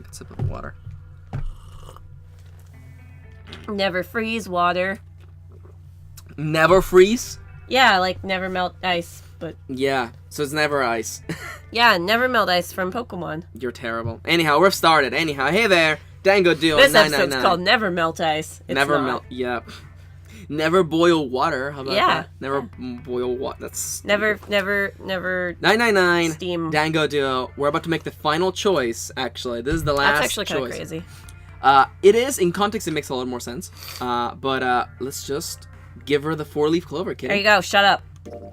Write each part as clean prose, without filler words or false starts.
take a sip of water. Never freeze water. Never freeze? Yeah, like never melt ice, but... Yeah, so it's never ice. Yeah, never melt ice from Pokemon. You're terrible. Anyhow, we've started. Anyhow, hey there, Dango Duo. This episode's called Never Melt Ice. It's never not. melt. Yeah. Never boil water. How about Yeah. that? Never boil water. That's Never 999. steam. Dango Duo. We're about to make the final choice. Actually, this is the last. That's actually kind of choice. crazy. It is in context. It makes a lot more sense. But let's just give her the 4-leaf clover, kid. There you go. Shut up.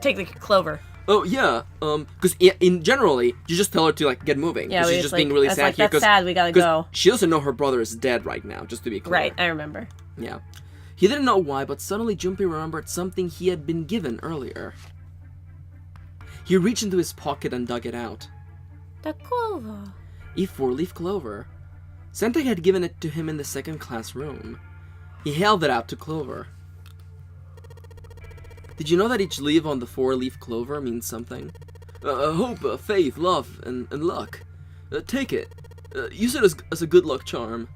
Take the clover. Oh yeah. Because in generally, you just tell her to like get moving. Yeah, she's just being really sad here. That's sad. We gotta go. She doesn't know her brother is dead right now. Just to be clear. Right. I remember. Yeah. He didn't know why, but suddenly Junpei remembered something he had been given earlier. He reached into his pocket and dug it out. The clover. A 4-leaf clover. Sentai had given it to him in the second class room. He held it out to Clover. Did you know that each leaf on the 4-leaf clover means something? Hope, faith, love, and luck. Take it. Use it as a good luck charm.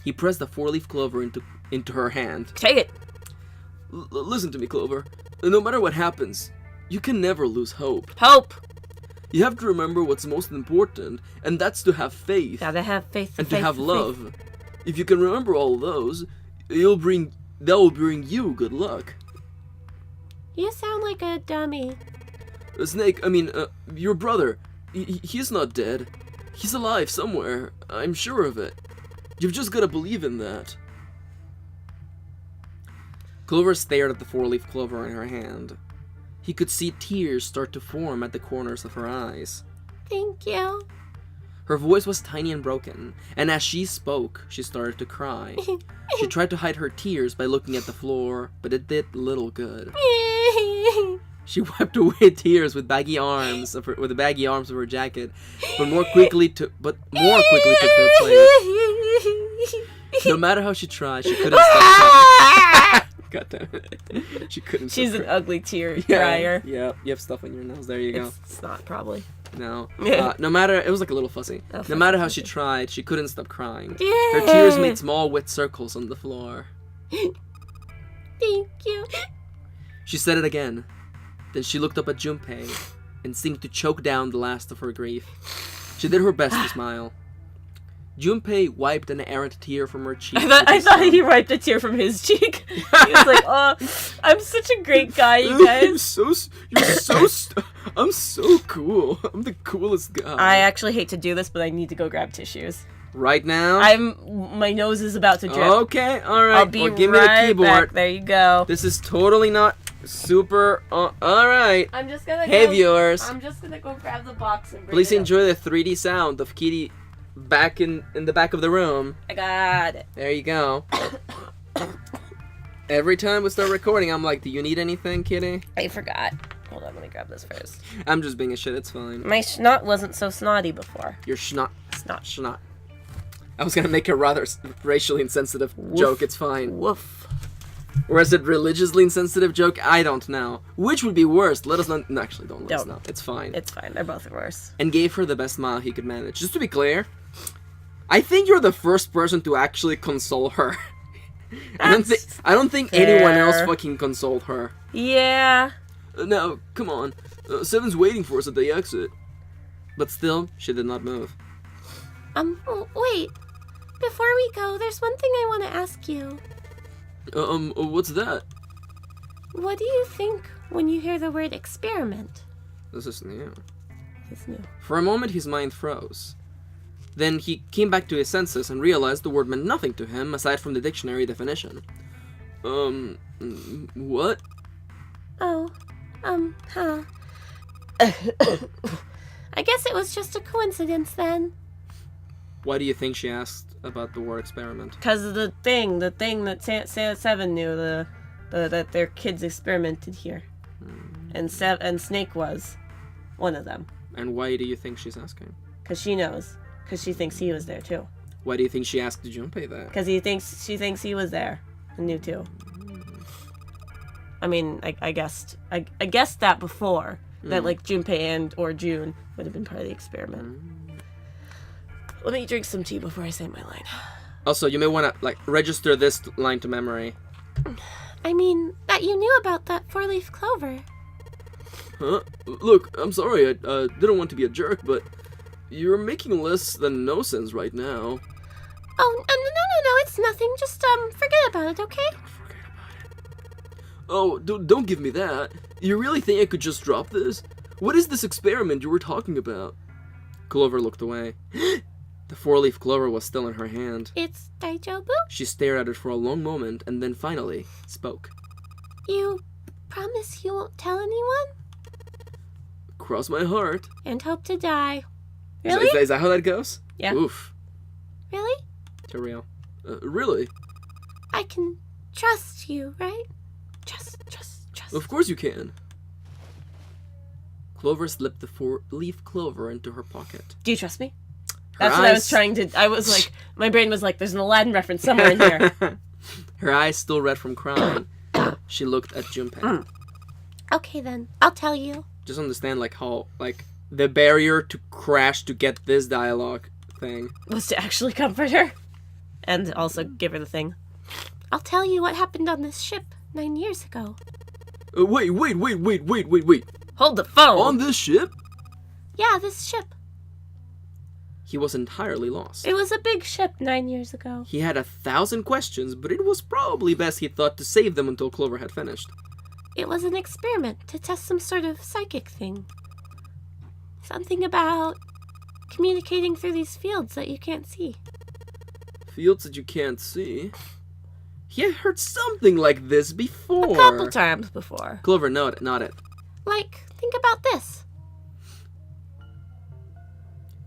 He pressed the 4-leaf clover into her hand. Take it. Listen to me, Clover. No matter what happens, you can never lose hope. Hope. You have to remember what's most important, and that's to have faith. Gotta have faith. And to have love. If you can remember all those, that will bring you good luck. You sound like a dummy. Snake, your brother, he's not dead. He's alive somewhere. I'm sure of it. You've just gotta believe in that. Clover stared at the 4-leaf clover in her hand. He could see tears start to form at the corners of her eyes. Thank you. Her voice was tiny and broken, and as she spoke, she started to cry. She tried to hide her tears by looking at the floor, but it did little good. She wiped away tears with the baggy arms of her jacket, but more quickly took their place. No matter how she tried, she couldn't stop. God damn it. She couldn't. She's an ugly tear dryer. Yeah, you have stuff on your nose. There you go. It's not probably. No. No matter, it was like a little fussy. No matter how she tried, she couldn't stop crying. Yeah. Her tears made small wet circles on the floor. Thank you. She said it again. Then she looked up at Junpei and seemed to choke down the last of her grief. She did her best to smile. Junpei wiped an errant tear from her cheek. I thought he wiped a tear from his cheek. He was like, "Oh, I'm such a great guy, you guys." I'm so cool. I'm the coolest guy. I actually hate to do this, but I need to go grab tissues. Right now? My nose is about to drip. Okay, alright. I'll be give right me the keyboard. back. There you go. This is totally not super... alright. I'm just gonna Hey, viewers. I'm just gonna go grab the box and bring Please it enjoy the 3D sound of Kitty back in the back of the room. I got it. There you go. Every time we start recording, I'm like, do you need anything, Kitty? I forgot. Hold on, let me grab this first. I'm just being a shit, it's fine. My snot wasn't so snotty before. Your snot. Snot. I was gonna make a rather racially insensitive joke, it's fine. Woof. Or is it religiously insensitive joke? I don't know. Which would be worse? Let us know. No, actually, don't let us know. It's fine. It's fine. They're both worse. And gave her the best smile he could manage. Just to be clear, I think you're the first person to actually console her. I don't think anyone else fucking consoled her. Yeah. No, come on. Seven's waiting for us at the exit. But still, she did not move. Wait. Before we go, there's one thing I want to ask you. What's that? What do you think when you hear the word experiment? This is new. It's new. For a moment, his mind froze. Then he came back to his senses and realized the word meant nothing to him aside from the dictionary definition. What? I guess it was just a coincidence then. Why do you think she asked about the word experiment? Because of the thing that Seven knew, that their kids experimented here. And Snake was one of them. And why do you think she's asking? Because she knows. Because she thinks he was there too. Why do you think she asked Junpei that? Because she thinks he was there and knew too. I mean, I guessed that before that like Junpei or June would have been part of the experiment. Let me drink some tea before I say my line. Also, you may want to, like, register this line to memory. I mean, that you knew about that four-leaf clover. Huh? Look, I'm sorry, I didn't want to be a jerk, but you're making less than no sense right now. Oh, no, it's nothing. Just, forget about it, okay? Forget about it. Oh, don't give me that. You really think I could just drop this? What is this experiment you were talking about? Clover looked away. The four-leaf clover was still in her hand. It's Daijobu? She stared at it for a long moment and then finally spoke. You promise you won't tell anyone? Cross my heart. And hope to die. Really? Is that how that goes? Yeah. Oof. Really? To real. Really? I can trust you, right? Trust. Of course you can. Clover slipped the four-leaf clover into her pocket. Do you trust me? That's what I was trying to... I was like... My brain was like, there's an Aladdin reference somewhere in here. Her eyes still red from crying. She looked at Junpei. Okay then, I'll tell you. Just understand, like, how, like, the barrier to crash to get this dialogue thing. Was to actually comfort her. And also give her the thing. I'll tell you what happened on this ship 9 years ago. Wait. Hold the phone! On this ship? Yeah, this ship. He was entirely lost. It was a big ship 9 years ago. He had 1,000 questions, but it was probably best, he thought, to save them until Clover had finished. It was an experiment to test some sort of psychic thing. Something about communicating through these fields that you can't see. Fields that you can't see? He had heard something like this before. A couple times before. Clover, not it. Like, think about this.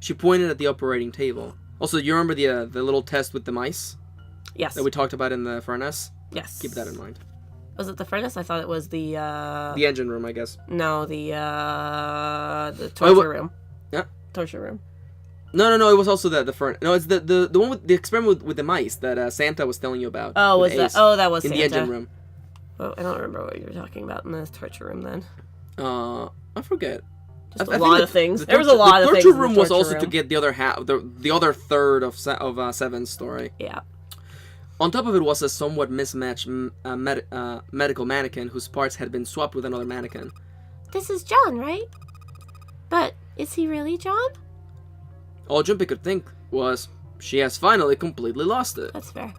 She pointed at the operating table. Also, you remember the little test with the mice? Yes. That we talked about in the furnace? Yes. Keep that in mind. Was it the furnace? I thought it was the The engine room, I guess. No, the torture room. Yeah. Torture room. No, it was also the furnace. No, it's the one with the experiment with the mice that Santa was telling you about. Oh, was that? Oh, that was in Santa. the engine room. Oh, I don't remember what you were talking about in the torture room then. I forget. Just a lot of things. There was a lot of things. The torture room was torture also room. to get the other half, the other third of Seven's story. Yeah. On top of it was a somewhat mismatched medical mannequin whose parts had been swapped with another mannequin. This is John, right? But is he really John? All Junpei could think was, she has finally completely lost it. That's fair.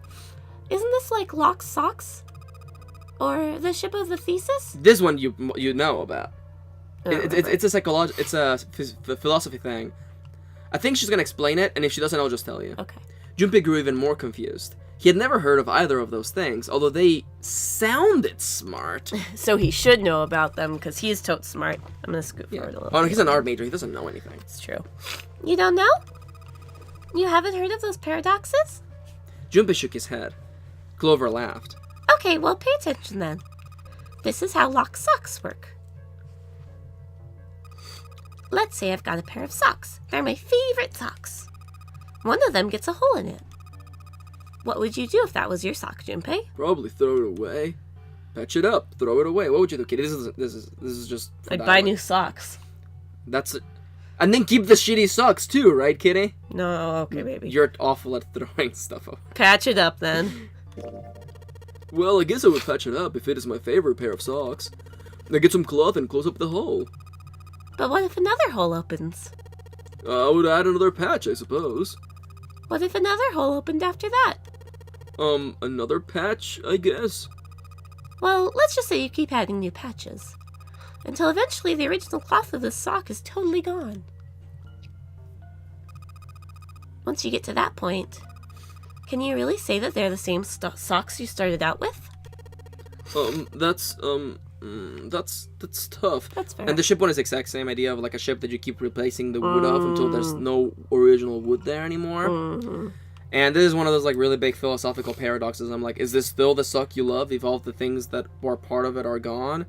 Isn't this like Locke's socks? Or the ship of the thesis? This one you know about. It's It's a philosophy thing. I think she's gonna explain it, and if she doesn't, I'll just tell you. okay. Junpei grew even more confused. He had never heard of either of those things, although they sounded smart. So he should know about them because he's totes smart. I'm gonna scoot forward a little. Oh, no, he's an art major. He doesn't know anything. It's true. You don't know? You haven't heard of those paradoxes? Junpei shook his head. Clover laughed. Okay, well, pay attention then. This is how Locke's socks work. Let's say I've got a pair of socks. They're my favorite socks. One of them gets a hole in it. What would you do if that was your sock, Junpei? Probably throw it away. Patch it up. Throw it away. What would you do, Kitty? This is just. I'd buy new socks. That's it. And then keep the shitty socks too, right, Kitty? No, okay, baby. You're awful at throwing stuff away. Patch it up then. Well, I guess I would patch it up if it is my favorite pair of socks. I get some cloth and close up the hole. But what if another hole opens? I would add another patch, I suppose. What if another hole opened after that? Another patch, I guess. Well, let's just say you keep adding new patches. Until eventually the original cloth of the sock is totally gone. Once you get to that point, can you really say that they're the same socks you started out with? That's tough. That's fair. And the ship one is the exact same idea of like a ship that you keep replacing the wood of until there's no original wood there anymore. Mm-hmm. And this is one of those like really big philosophical paradoxes. I'm like, is this still the sock you love if all the things that were part of it are gone?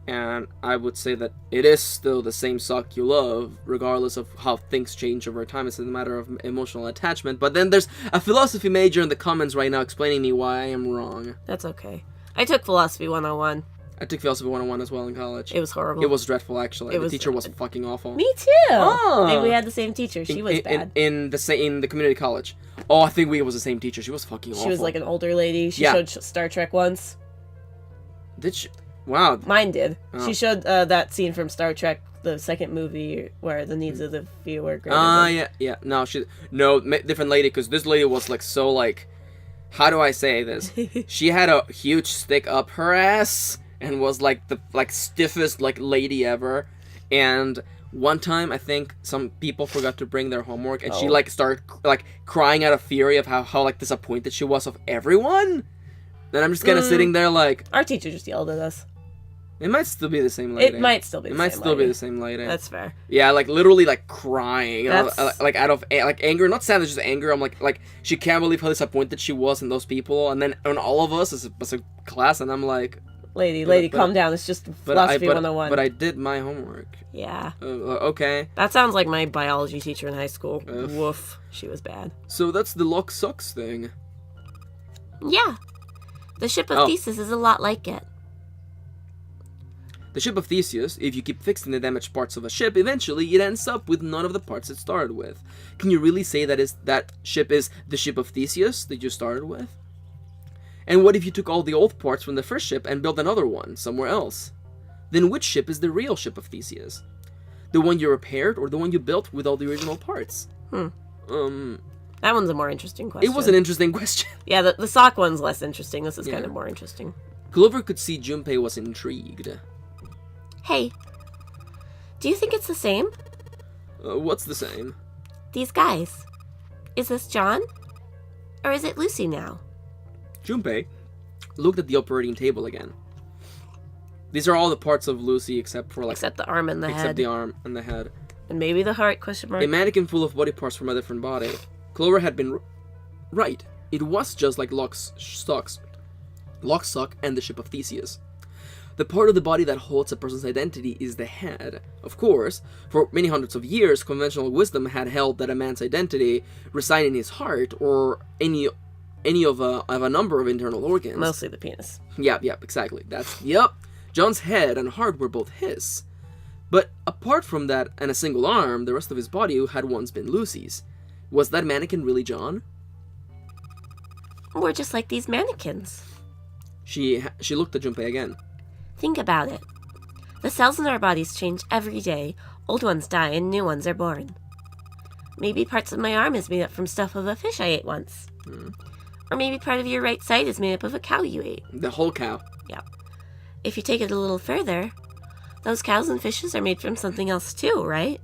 And I would say that it is still the same sock you love, regardless of how things change over time. It's a matter of emotional attachment. But then there's a philosophy major in the comments right now explaining me why I am wrong. That's okay. I took Philosophy 101. I took Philosophy 101 as well in college. It was horrible. It was dreadful, actually. The teacher was bad. fucking awful. Me too. Oh. Maybe we had the same teacher. She was bad. In the community college. Oh, I think we was the same teacher. She was fucking awful. She was like an older lady. She showed Star Trek once. Did she? Wow. Mine did. Oh. She showed that scene from Star Trek, the second movie, where the needs of the few were greater. Yeah. No, different lady, because this lady was like so like, how do I say this? She had a huge stick up her ass and was like the stiffest like lady ever. And one time I think some people forgot to bring their homework, and she like started like crying out of fury of how like disappointed she was of everyone. And I'm just kind of sitting there like, our teacher just yelled at us. It might still be the same lady. It might still be the same lady. That's fair. Yeah, like literally like crying, That's... like out of like anger, not sadness, just anger. I'm like she can't believe how disappointed she was in those people, and then on all of us as a class, and I'm like, lady, calm down. It's just philosophy 101. But I did my homework. Yeah. Okay. That sounds like my biology teacher in high school. Woof. She was bad. So that's the lock sucks thing. Yeah. The ship of Theseus is a lot like it. The ship of Theseus, if you keep fixing the damaged parts of a ship, eventually it ends up with none of the parts it started with. Can you really say that ship is the ship of Theseus that you started with? And what if you took all the old parts from the first ship and built another one somewhere else? Then which ship is the real ship of Theseus? The one you repaired or the one you built with all the original parts? That one's a more interesting question. It was an interesting question. Yeah, the sock one's less interesting. This is kind of more interesting. Clover could see Junpei was intrigued. Hey, do you think it's the same? What's the same? These guys. Is this John? Or is it Lucy now? Junpei looked at the operating table again. These are all the parts of Lucy except for except the arm and the head. Except the arm and the head. And maybe the heart, question mark. A mannequin full of body parts from a different body. Clover had been right. It was just like Lock, Sock, and the ship of Theseus. The part of the body that holds a person's identity is the head. Of course, for many hundreds of years, conventional wisdom had held that a man's identity resided in his heart or any of a number of internal organs. Mostly the penis. Yep, exactly. John's head and heart were both his. But apart from that and a single arm, the rest of his body had once been Lucy's. Was that mannequin really John? We're just like these mannequins. She looked at Junpei again. Think about it. The cells in our bodies change every day. Old ones die and new ones are born. Maybe parts of my arm is made up from stuff of a fish I ate once. Or maybe part of your right side is made up of a cow you ate. The whole cow. Yep. If you take it a little further, those cows and fishes are made from something else too, right?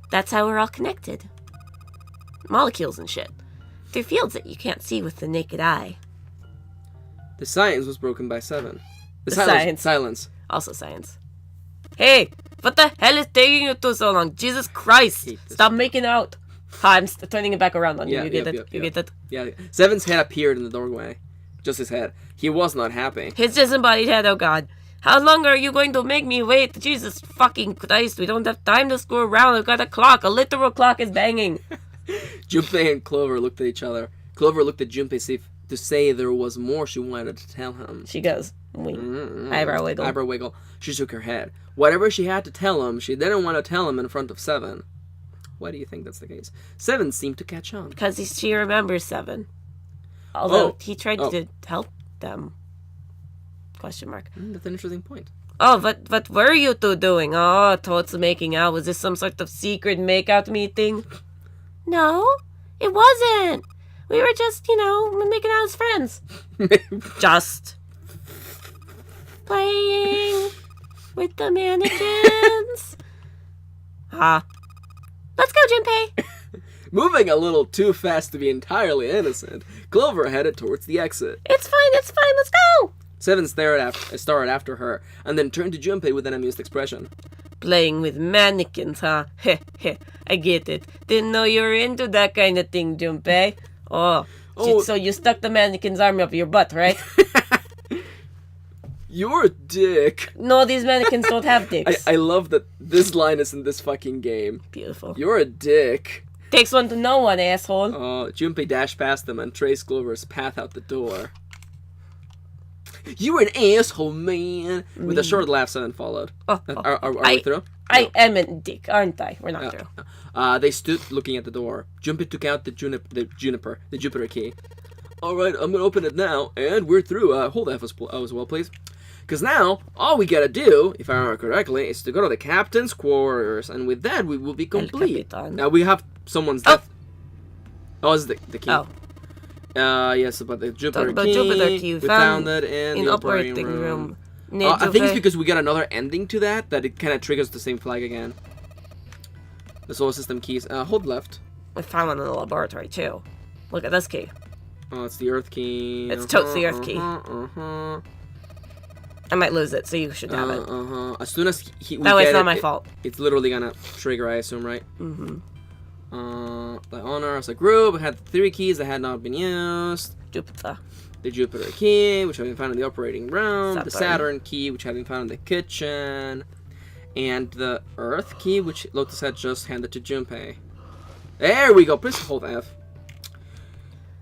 That's how we're all connected. Molecules and shit. Through fields that you can't see with the naked eye. The science was broken by 7. Silence. Also science. Hey, what the hell is taking you too so long? Jesus Christ! Stop making out. I'm turning it back around on you. You get it? Yeah. 7's head appeared in the doorway. Just his head. He was not happy. His disembodied head, oh god. How long are you going to make me wait? Jesus fucking Christ, we don't have time to screw around. I've got a clock. A literal clock is banging. Junpei and Clover looked at each other. Clover looked at Junpei to say there was more she wanted to tell him. She goes, eyebrow wiggle. Eyebrow wiggle. She shook her head. Whatever she had to tell him, she didn't want to tell him in front of 7. Why do you think that's the case? 7 seemed to catch on. Because she remembers 7. Although he tried to help them. Question mark. That's an interesting point. Oh, what were you two doing? Oh, totes making out. Was this some sort of secret makeout meeting? No, it wasn't. We were just, making out as friends. Just. Playing with the mannequins. Let's go, Junpei. Moving a little too fast to be entirely innocent, Clover headed towards the exit. It's fine, let's go. 7 started after her, and then turned to Junpei with an amused expression. Playing with mannequins, huh? Heh, I get it. Didn't know you were into that kind of thing, Junpei. Oh, so you stuck the mannequin's arm up your butt, right? You're a dick. No, these mannequins don't have dicks. I love that this line is in this fucking game. Beautiful. You're a dick. Takes one to know one, asshole. Junpei dashed past them and traced Clover's path out the door. You're an asshole, man. With a short laugh, 7 followed. Are we through? I am a dick, aren't I? We're not through. They stood looking at the door. Junpei took out the Jupiter key. Alright, I'm gonna open it now, and we're through. Hold F as well, please. Because now, all we gotta do, if I remember correctly, is to go to the captain's quarters, and with that, we will be complete. Now, we have someone's death. Oh, this is the key. Oh. Yes, but the Jupiter key. We found it in the operating room. I think it's because we got another ending to that it kind of triggers the same flag again. The solar system keys. Hold left. We found one in the laboratory, too. Look at this key. Oh, it's the Earth key. It's totes the Earth key. I might lose it, so you should have it. As soon as that way, it's not my fault. It's literally gonna trigger, I assume, right? The honor as a group had 3 keys that had not been used. Jupiter. The Jupiter key, which had been found in the operating room. The Saturn key, which had been found in the kitchen. And the Earth key, which Lotus had just handed to Junpei. There we go. Please hold F.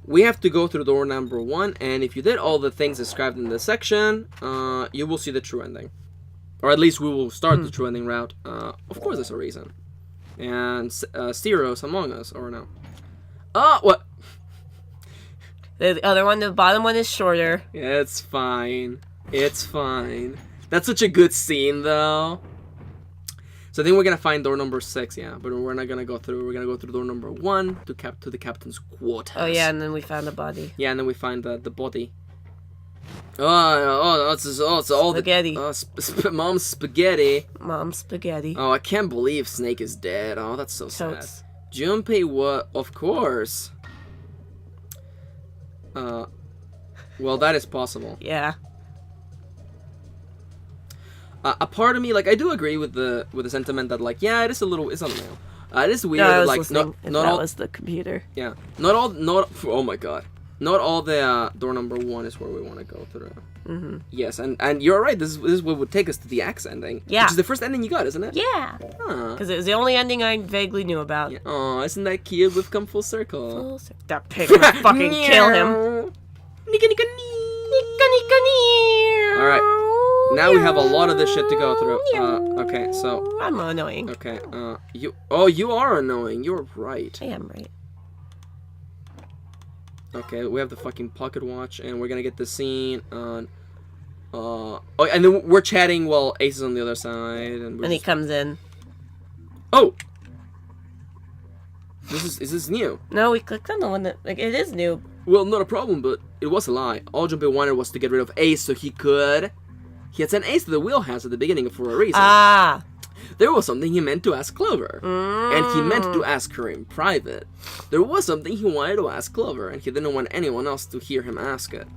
We have to go through door number 1, and if you did all the things described in this section, you will see the true ending. Or at least we will start the true ending route. Of course there's a reason. And Steros among us, or no? What? The other one, the bottom one is shorter. Yeah, it's fine. It's fine. That's such a good scene, though. So I think we're gonna find door number 6, yeah, but we're not gonna go through. We're gonna go through door number 1 to the captain's quarters. Oh yeah, and then we found the body. Yeah, and then we find the body. It's all spaghetti. Mom's spaghetti. Mom's spaghetti. Oh, I can't believe Snake is dead. Oh, that's so sad. Junpei, what? Of course. Well, that is possible. Yeah. A part of me, like, I do agree with the sentiment that, like, yeah, it is a little, it's unreal. It is weird. No, I was like, listening. not that all was the computer. Yeah, oh my god, not all the door number 1 is where we want to go through. Yes, and you're right. This is what would take us to the axe ending. Yeah, which is the first ending you got, isn't it? Yeah. Because it was the only ending I vaguely knew about. Yeah. Oh, isn't that cute? We've come full circle. That pig will fucking kill him. All right. Now we have a lot of this shit to go through. Okay, so I'm annoying. Okay, you are annoying. You're right. I am right. Okay, we have the fucking pocket watch, and we're gonna get the scene on. And then we're chatting while Ace is on the other side, and he comes in. Oh, is this new? No, we clicked on the one that it is new. Well, not a problem, but it was a lie. All Junpei wanted was to get rid of Ace so he could. He had sent Ace to the wheelhouse at the beginning for a reason. There was something he meant to ask Clover. And he meant to ask her in private. There was something he wanted to ask Clover, and he didn't want anyone else to hear him ask it.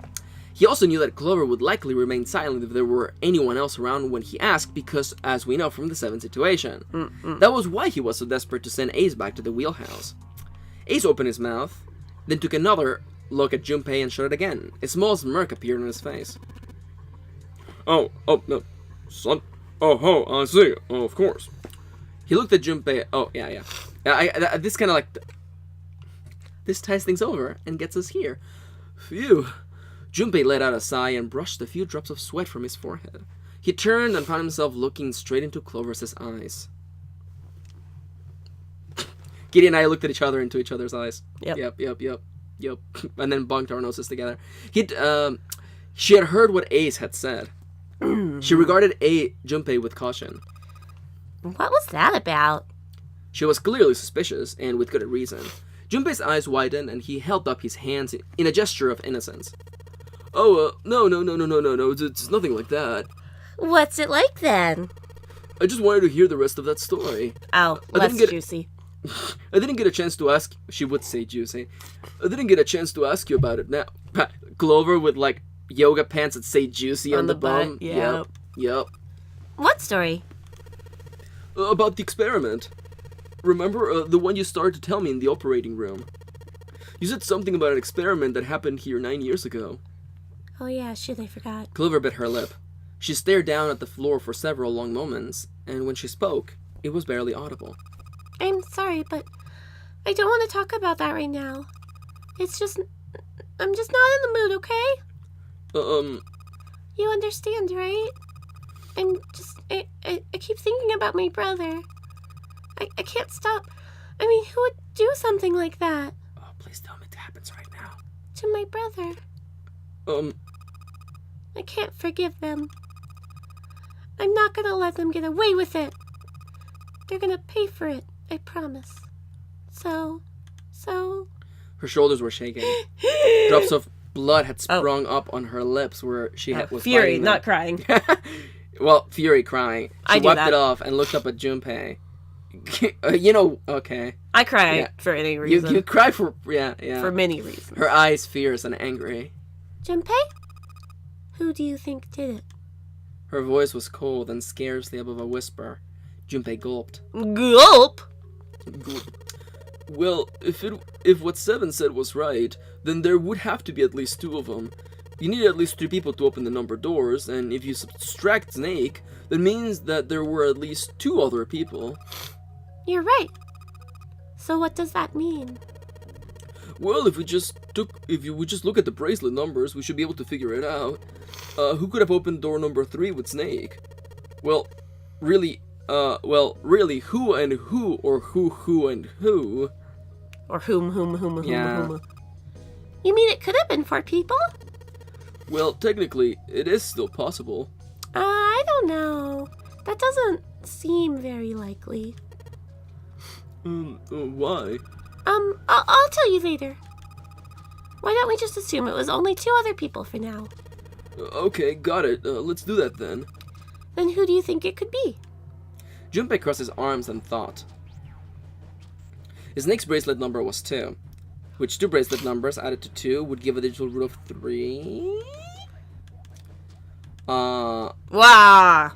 He also knew that Clover would likely remain silent if there were anyone else around when he asked, because, as we know from the 7 situation, that was why he was so desperate to send Ace back to the wheelhouse. Ace opened his mouth, then took another look at Junpei and shut it again. A small smirk appeared on his face. Oh, no, son. I see. Oh, of course. He looked at Junpei. Oh, yeah. This kind of like... This ties things over and gets us here. Phew. Junpei let out a sigh and brushed a few drops of sweat from his forehead. He turned and found himself looking straight into Clover's eyes. Kitty and I looked at each other into each other's eyes. Yep. And then bunked our noses together. She had heard what Ace had said. She regarded Junpei with caution. What was that about? She was clearly suspicious, and with good reason. Junpei's eyes widened, and he held up his hands in a gesture of innocence. No, it's nothing like that. What's it like, then? I just wanted to hear the rest of that story. Oh, less juicy. I didn't get a chance to ask... She would say juicy. I didn't get a chance to ask you about it now. Clover with, like, yoga pants that say juicy on the bum. Yep. What story? About the experiment. Remember the one you started to tell me in the operating room? You said something about an experiment that happened here 9 years ago. Oh yeah, shit, I forgot. Clover bit her lip. She stared down at the floor for several long moments, and when she spoke, it was barely audible. I'm sorry, but I don't want to talk about that right now. I'm just not in the mood, okay? You understand, right? I keep thinking about my brother. I can't stop. I mean, who would do something like that? Oh, please tell me it happens right now. To my brother. I can't forgive them. I'm not gonna let them get away with it. They're gonna pay for it, I promise. So... Her shoulders were shaking. Drops of blood had sprung up on her lips where she was Fury, biting them. not crying. Well, Fury crying. I She do wiped that. it off and looked up at Junpei. Okay. I cry Yeah. for any reason. You cry for... Yeah. For many reasons. Her eyes fierce and angry. Junpei? Who do you think did it? Her voice was cold and scarcely above a whisper. Junpei gulped. Gulp! Well, if what Seven said was right, then there would have to be at least 2 of them. You need at least 3 people to open the number doors, and if you subtract Snake, that means that there were at least 2 other people. You're right. So what does that mean? Well, if we just look at the bracelet numbers, we should be able to figure it out. Who could have opened door number 3 with Snake? Well, really, who and who, or who and who? Or whom. Yeah. You mean it could have been 4 people? Well, technically, it is still possible. I don't know. That doesn't seem very likely. Why? I'll tell you later. Why don't we just assume it was only 2 other people for now? Okay, got it. Let's do that then. Then who do you think it could be? Junpei crossed his arms and thought. His next bracelet number was 2, which 2 bracelet numbers added to 2 would give a digital root of 3. Wow.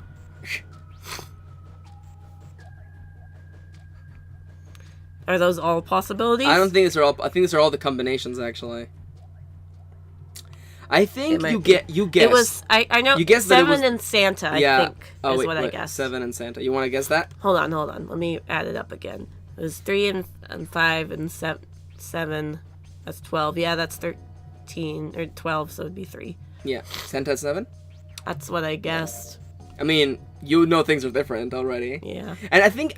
Are those all possibilities? I don't think these are all. I think these are all the combinations actually. I think you guessed. It was. I know. You guessed that it 7 was- and Santa. I think is what I guessed. 7 and Santa. You want to guess that? Hold on. Let me add it up again. It was 3 and 5 and 7. That's 12. Yeah, that's 13 or 12. So it'd be 3. Yeah, Santa at 7. That's what I guessed. I mean, you know things are different already. Yeah. And I think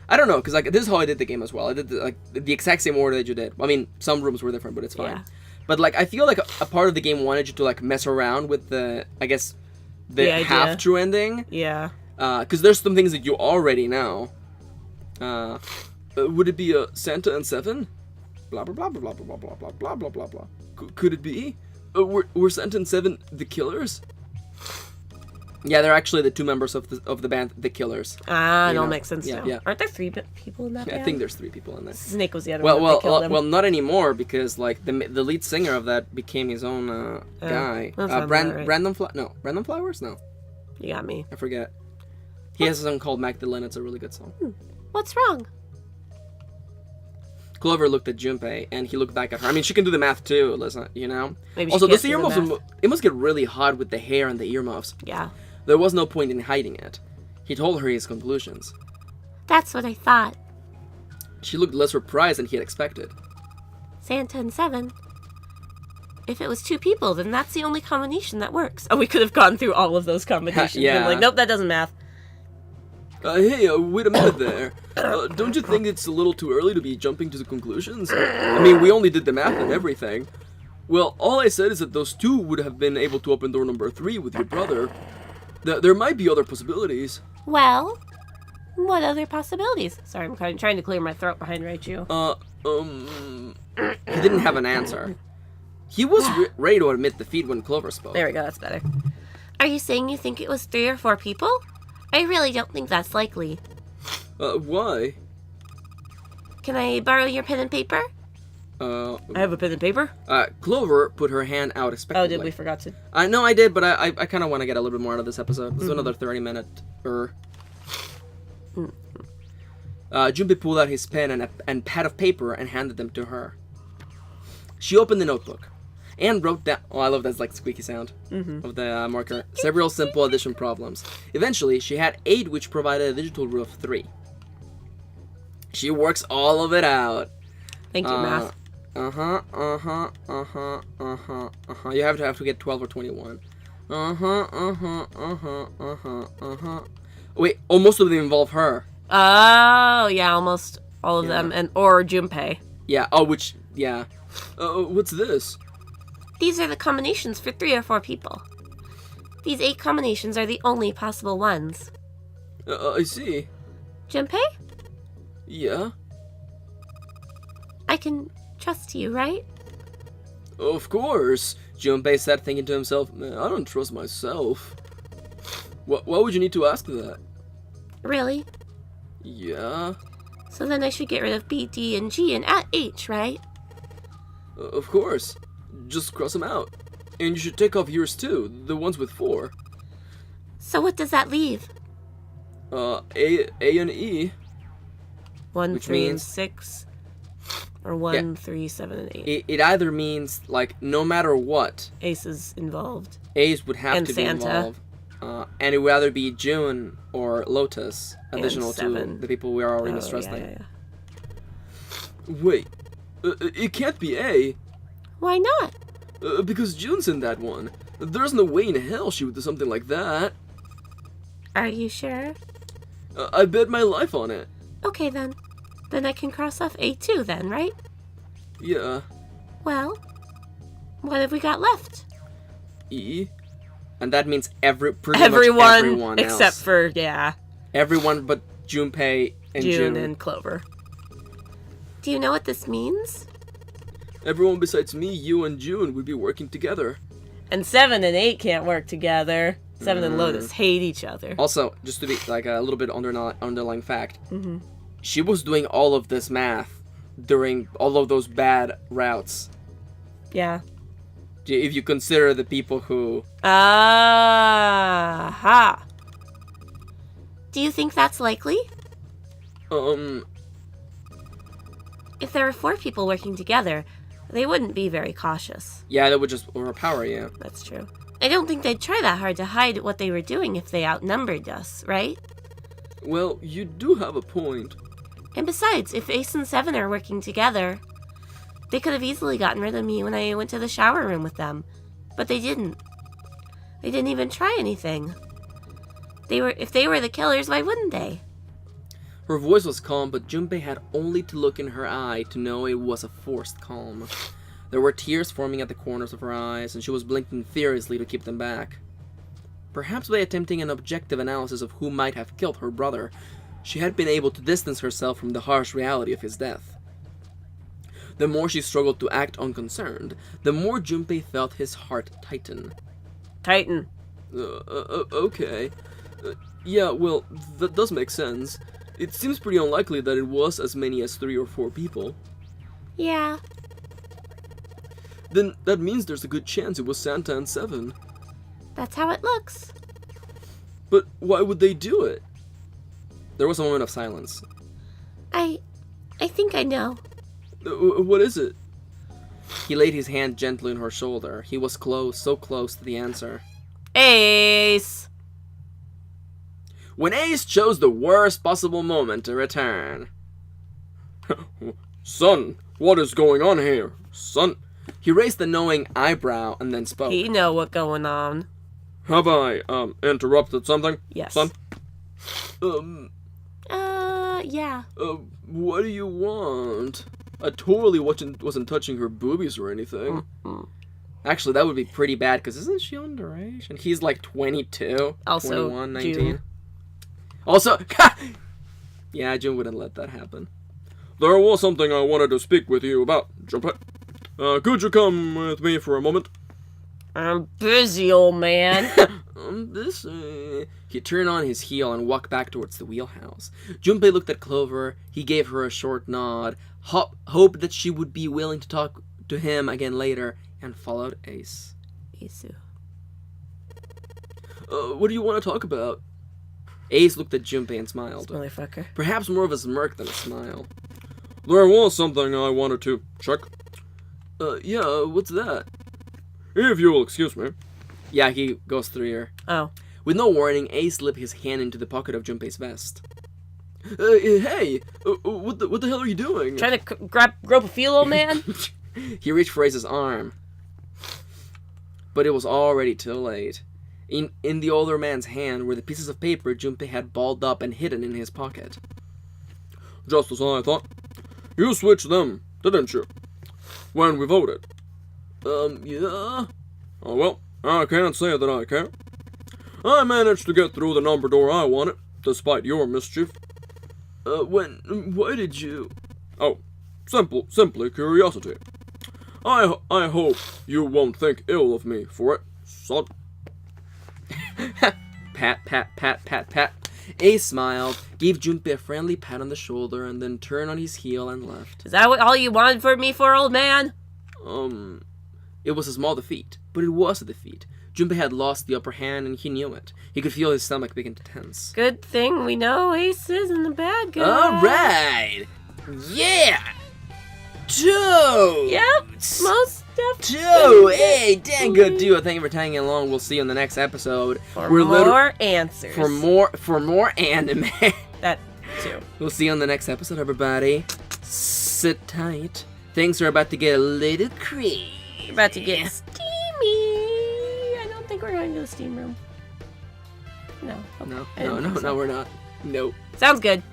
I don't know, because like this is how I did the game as well. I did the exact same order that you did. I mean, some rooms were different, but it's fine. Yeah. But like I feel like a part of the game wanted you to like mess around with the idea. half true ending. Yeah. Because there's some things that you already know. Would it be a Santa and 7? Blah blah blah blah blah blah blah blah blah blah blah blah. Could it be? Were Santa and 7 the Killers? Yeah, they're actually the 2 members of the band, the Killers. Ah, it You all know. makes sense Yeah, now. yeah. Aren't there 3 people in that Yeah, band? I think there's 3 people in there. Snake was the other one that killed him. Well, not anymore because like the lead singer of that became his own guy. that sounds about right. Random Flowers? No, You got me. I forget. He has a song called Magdalene. It's a really good song. What's wrong? Clover looked at Junpei and he looked back at her. I mean, she can do the math too, listen, you know? Maybe she Also, can't those do the earmuffs, math. it must get really hot with the hair and the earmuffs. Yeah. There was no point in hiding it. He told her his conclusions. That's what I thought. She looked less surprised than he had expected. Santa and 7. If it was 2 people, then that's the only combination that works. Oh, we could have gone through all of those combinations. Yeah. Been like, nope, that doesn't math. Hey, wait a minute there. Don't you think it's a little too early to be jumping to the conclusions? I mean, we only did the math and everything. Well, all I said is that those 2 would have been able to open door number 3 with your brother. There might be other possibilities. Well, what other Possibilities. Sorry, I'm kind of trying to clear my throat behind Raichu. He didn't have an answer. He was ready to admit defeat when Clover spoke. There we go, that's better. Are you saying you think it was 3 or 4 people? I really don't think that's likely. Why? Can I borrow your pen and paper? I have a pen and paper. Clover put her hand out expectantly. Oh, did we forgot to? No, I did, but I kind of want to get a little bit more out of this episode. This is another 30-minute. Junpei pulled out his pen and pad of paper and handed them to her. She opened the notebook and wrote down. Oh, I love that like squeaky sound of the marker. Several simple addition problems. Eventually, she had 8, which provided a digital root of 3. She works all of it out. Thank you, math. You have to get 12 or 21. Wait, oh, most of them involve her. Oh, yeah, almost all of them, or Junpei. Yeah, yeah. What's this? These are the combinations for 3 or 4 people. These 8 combinations are the only possible ones. I see. Junpei? Yeah? I can trust you, right? Of course. Junpei said, thinking to himself, man, I don't trust myself. Why would you need to ask that? Really? Yeah? So then I should get rid of B, D, and G and add H, right? Of course. Just cross them out. And you should take off yours too, the ones with 4. So what does that leave? A and E. 1, Which 3, and means- 6. Or 1, 3, 7, and 8. It either means, like, no matter what, Ace is involved. A's would have And to Santa. be involved. And it would either be June or Lotus, additional to 7. the people we are already Oh, mistrusting. yeah. Wait, it can't be A, Why not? because June's in that one. There's no way in hell she would do something like that. Are you sure? I bet my life on it. Okay then. Then I can cross off A2 then, right? Yeah, Well, what have we got left? E. And that means pretty Everyone, much everyone else. except for, Everyone but Junpei and June and Clover. Do you know what this means? Everyone besides me, you, and June would be working together. And 7 and 8 can't work together. 7 and Lotus hate each other. Also, just to be like a little bit underlying fact, she was doing all of this math during all of those bad routes. Yeah. If you consider the people who... Aha! Do you think that's likely? If there were 4 people working together, they wouldn't be very cautious. Yeah, that would just overpower you. That's true. I don't think they'd try that hard to hide what they were doing if they outnumbered us, right? Well, you do have a point. And besides, if Ace and 7 are working together, they could have easily gotten rid of me when I went to the shower room with them. But they didn't. They didn't even try anything. If they were the killers, why wouldn't they? Her voice was calm, but Junpei had only to look in her eye to know it was a forced calm. There were tears forming at the corners of her eyes, and she was blinking furiously to keep them back. Perhaps by attempting an objective analysis of who might have killed her brother, she had been able to distance herself from the harsh reality of his death. The more she struggled to act unconcerned, the more Junpei felt his heart tighten. Titan. Okay. Yeah, well, that does make sense. It seems pretty unlikely that it was as many as 3 or 4 people. Yeah. Then that means there's a good chance it was Santa and 7. That's how it looks. But why would they do it? There was a moment of silence. I think I know. What is it? He laid his hand gently on her shoulder. He was close, so close to the answer. Ace! When Ace chose the worst possible moment to return. Son, what is going on here? Son. He raised a knowing eyebrow and then spoke. He know what going on. Have I, interrupted something? Yes. Son? Yeah. What do you want? I totally wasn't touching her boobies or anything. Actually, that would be pretty bad, because isn't she underage? And he's like 22, Also, 21, 19. June. Also, yeah, June wouldn't let that happen. There was something I wanted to speak with you about, Junpei. Could you come with me for a moment? I'm busy, old man. I'm busy. He turned on his heel and walked back towards the wheelhouse. Junpei looked at Clover. He gave her a short nod, hoped that she would be willing to talk to him again later, and followed Ace. Isu. What do you want to talk about? Ace looked at Junpei and smiled. Motherfucker. Perhaps more of a smirk than a smile. There was something I wanted to check. Yeah, what's that? If you'll excuse me. Yeah, he goes through here. Oh. With no warning, Ace slipped his hand into the pocket of Junpei's vest. Hey! What the hell are you doing? Trying to grope a feel, old man? He reached for Ace's arm, but it was already too late. In the older man's hand were the pieces of paper Junpei had balled up and hidden in his pocket. Just as I thought. You switched them, didn't you? When we voted. Yeah. Oh well, I can't say that I care. I managed to get through the number door I wanted, despite your mischief. Why did you? Oh, simply curiosity. I hope you won't think ill of me for it, son. Pat, pat, pat, pat, pat. Ace smiled, gave Junpei a friendly pat on the shoulder, and then turned on his heel and left. Is that all you wanted for me for, old man? It was a small defeat, but it was a defeat. Junpei had lost the upper hand, and he knew it. He could feel his stomach begin to tense. Good thing we know Ace isn't the bad guy. All right! Yeah! Toads! Yep, most definitely. Two! Hey, Dango Duo, thank you for tagging along. We'll see you in the next episode. For more answers. For more anime. That too. We'll see you on the next episode, everybody. Sit tight. Things are about to get a little crazy. We're about to get steamy. I don't think we're going to the steam room. No. Okay. No, we're not. Nope. Sounds good.